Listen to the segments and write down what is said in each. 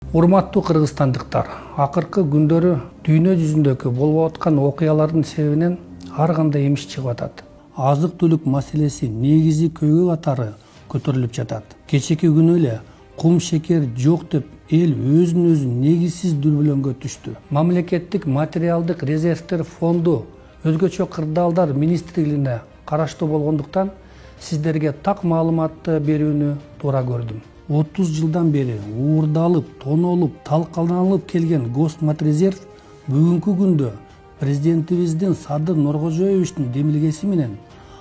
Урматтуу кыргызстандыктар, акыркы күндөрү дүйнө жүзүндөгү болуп аткан окуялардын себебинен ар кандай эмиш чыгып атат. Азык-түлүк маселеси негизи көйгөй катары көтөрүлүп жатат. Кечеки күнү эле кум шекер жок деп эл өзүн негизсиз дүрбөлөңгө түштү. Мамлекеттик материалдык резервтер фонду өзгөчө кырдаалдар министрлигине караштуу болгондуктан сиздерге так маалыматты берүүнү туура көрдүм. 30 жылдан бери уурдалып, тонолуп, талкаланылып келген Госматрезерв бүгүнкү күндө президентибиздин Садыр Нуркожоевичтин демилгеси менен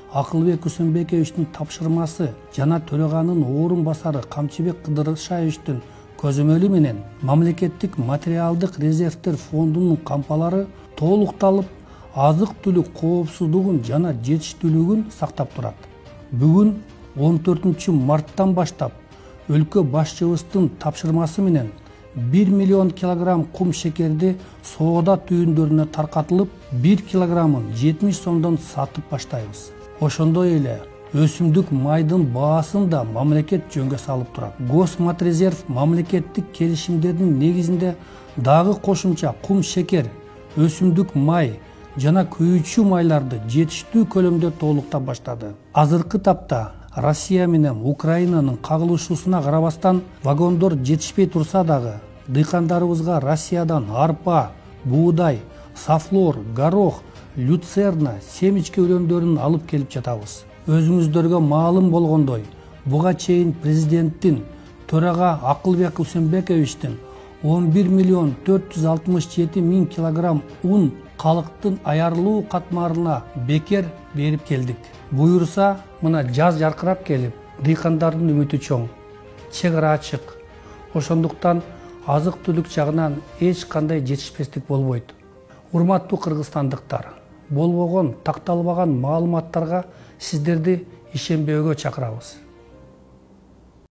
Акылбек Үсөнбековичтин тапшырмасы жана төраганын орун басары Камчыбек Кыдыршаевичтин көзөмөлү менен мамлекеттик материалдык резервтер фондунун кампалары толукталып, азык-түлүк коопсуздугун жана жетиштүүлүгүн сактап турат. Бүгүн 14 марттан баштап өлкө башчыбыздын тапшырмасы менен 1 миллион килограмм кум шекерди соода түйүндөрүнө таркатылып, 1 килограммын 70 сомдон сатып баштайбыз. Ошондой эле өсүмдүк майдын баасын да мамлекет жөнгө салып турат. Госматрезерв мамлекеттик келишимдердин негизинде дагы кошумча кум шекер, өсүмдүк май жана күйүүчү майларды жетиштүү көлөмдө толуктап баштады. Азыркы тапта Россия менен Украинанын кагылышуусуна карабастан вагондор жетишпей турса дагы, дыйкандарыбызга Россиядан арпа, буудай, сафлор, горох, люцерна, семечке өрөмдөрүн алып келип жатабыз. Өзүңүздөргө маалым болгондой, буга чейин президенттин төрага Акылбек Үсөнбековичтин 11 миллион 467 миң килограмм ун калктын аярылуу катмарына бекер берип келдик. Буюрса, мына жаз жаркырап келип, дыйкандардын үмүтү чоң, чек ара ачык. Ошондуктан азык-түлүк жагынан эч кандай жетишпестик болбойт. Урматтуу кыргызстандыктар, болбогон, такталбаган маалыматтарга сиздерди ишенбөөгө чакырабыз.